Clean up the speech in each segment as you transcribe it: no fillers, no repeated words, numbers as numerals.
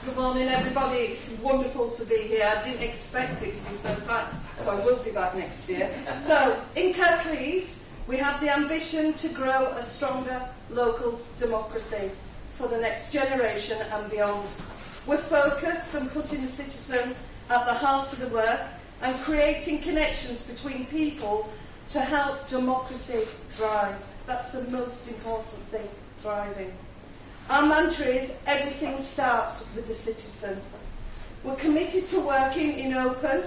Good morning, everybody. It's wonderful to be here. I didn't expect it to be so packed, so I will be back next year. So, in Kirklees, we have the ambition to grow a stronger local democracy for the next generation and beyond. We're focused on putting the citizen at the heart of the work and creating connections between people to help democracy thrive. That's the most important thing, thriving. Our mantra is, everything starts with the citizen. We're committed to working in open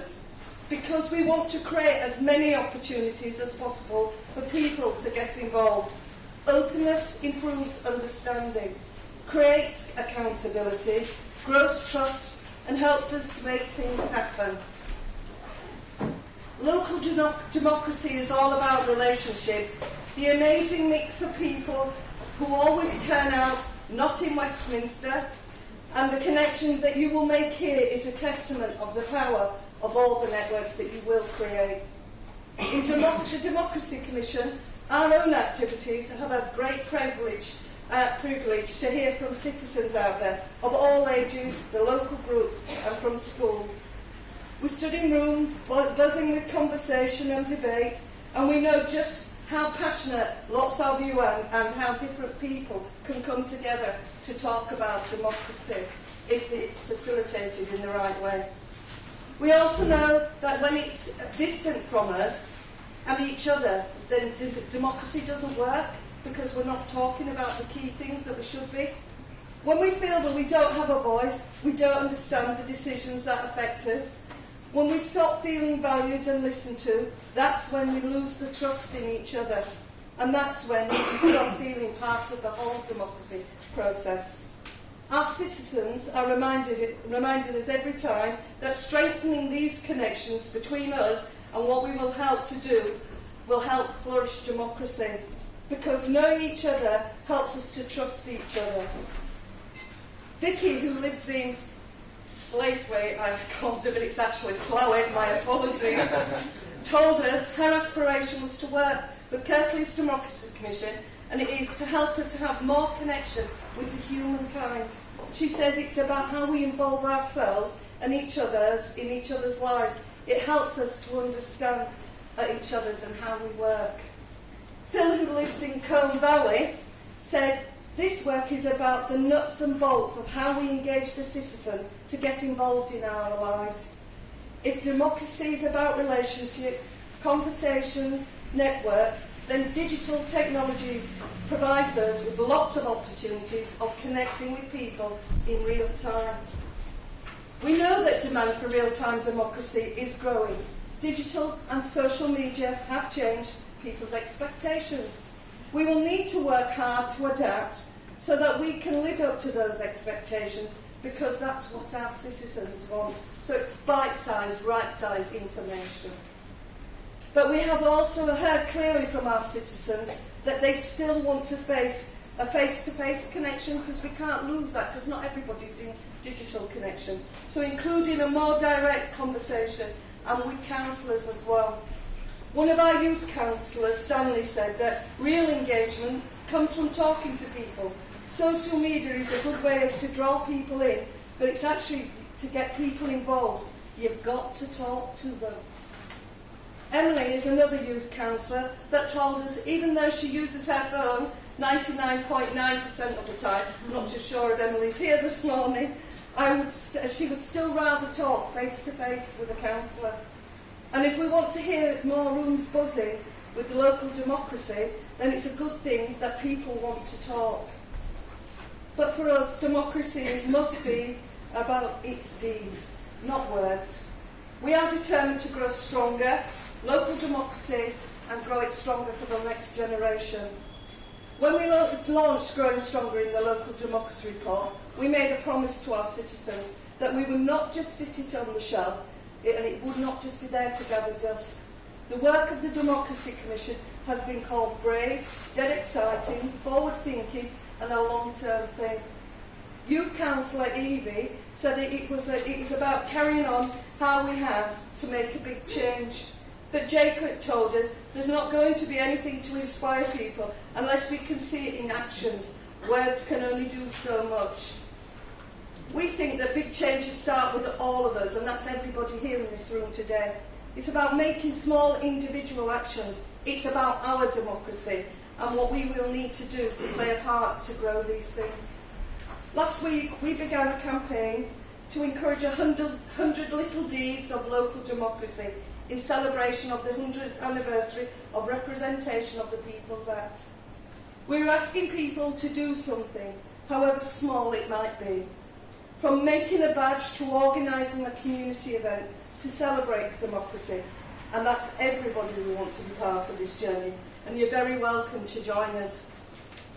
because we want to create as many opportunities as possible for people to get involved. Openness improves understanding, creates accountability, grows trust, and helps us to make things happen. Local democracy is all about relationships, the amazing mix of people who always turn out, not in Westminster, and the connection that you will make here is a testament of the power of all the networks that you will create. In the Democracy Commission, our own activities have had great privilege to hear from citizens out there of all ages, the local groups, and from schools. We stood in rooms buzzing with conversation and debate, and we know just how passionate lots of you are and how different people can come together to talk about democracy if it's facilitated in the right way. We also know that when it's distant from us and each other, then democracy doesn't work because we're not talking about the key things that we should be. When we feel that we don't have a voice, we don't understand the decisions that affect us. When we stop feeling valued and listened to, that's when we lose the trust in each other. And that's when we stop feeling part of the whole democracy process. Our citizens are reminded us every time that strengthening these connections between us and what we will help to do will help flourish democracy. Because knowing each other helps us to trust each other. Vicky, who lives in Slaithwaite, I called it, but it's actually Slough, my apologies, told us her aspiration was to work with Kirklees Democracy Commission, and it is to help us have more connection with the humankind. She says it's about how we involve ourselves and each other's in each other's lives. It helps us to understand each other's and how we work. Phil, who lives in Combe Valley, said, this work is about the nuts and bolts of how we engage the citizen to get involved in our lives. If democracy is about relationships, conversations, networks, then digital technology provides us with lots of opportunities of connecting with people in real time. We know that demand for real-time democracy is growing. Digital and social media have changed people's expectations. We will need to work hard to adapt so that we can live up to those expectations, because that's what our citizens want. So it's bite-sized, right-sized information. But we have also heard clearly from our citizens that they still want to face a face-to-face connection, because we can't lose that, because not everybody's in digital connection. So including a more direct conversation, and with councillors as well. One of our youth councillors, Stanley, said that real engagement comes from talking to people. Social media is a good way to draw people in, but it's actually to get people involved. You've got to talk to them. Emily is another youth councillor that told us, even though she uses her phone 99.9% of the time, I'm not too sure if Emily's here this morning, she would still rather talk face-to-face with a councillor. And if we want to hear more rooms buzzing with local democracy, then it's a good thing that people want to talk. But for us, democracy must be about its deeds, not words. We are determined to grow stronger, local democracy, and grow it stronger for the next generation. When we launched Growing Stronger in the Local Democracy Report, we made a promise to our citizens that we would not just sit it on the shelf, and it would not just be there to gather dust. The work of the Democracy Commission has been called brave, dead exciting, forward-thinking, and a long-term thing. Youth Councillor Evie said that it was about carrying on how we have to make a big change. But Jacob told us there's not going to be anything to inspire people unless we can see it in actions. Words can only do so much. We think that big changes start with all of us, and that's everybody here in this room today. It's about making small individual actions. It's about our democracy and what we will need to do to play a part to grow these things. Last week, we began a campaign to encourage 100 little deeds of local democracy in celebration of the 100th anniversary of Representation of the People's Act. We're asking people to do something, however small it might be. From making a badge to organising a community event to celebrate democracy. And that's everybody who wants to be part of this journey. And you're very welcome to join us.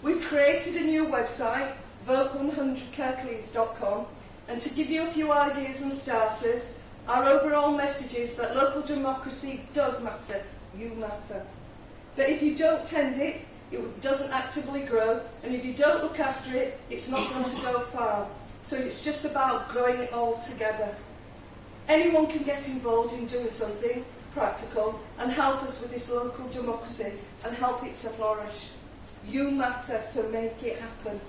We've created a new website, Vulcan100Kirklees.com, and to give you a few ideas and starters, our overall message is that local democracy does matter. You matter. But if you don't tend it, it doesn't actively grow, and if you don't look after it, it's not going to go far. So it's just about growing it all together. Anyone can get involved in doing something practical and help us with this local democracy and help it to flourish. You matter, so make it happen.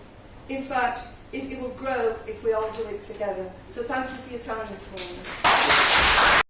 In fact, it will grow if we all do it together. So thank you for your time this morning.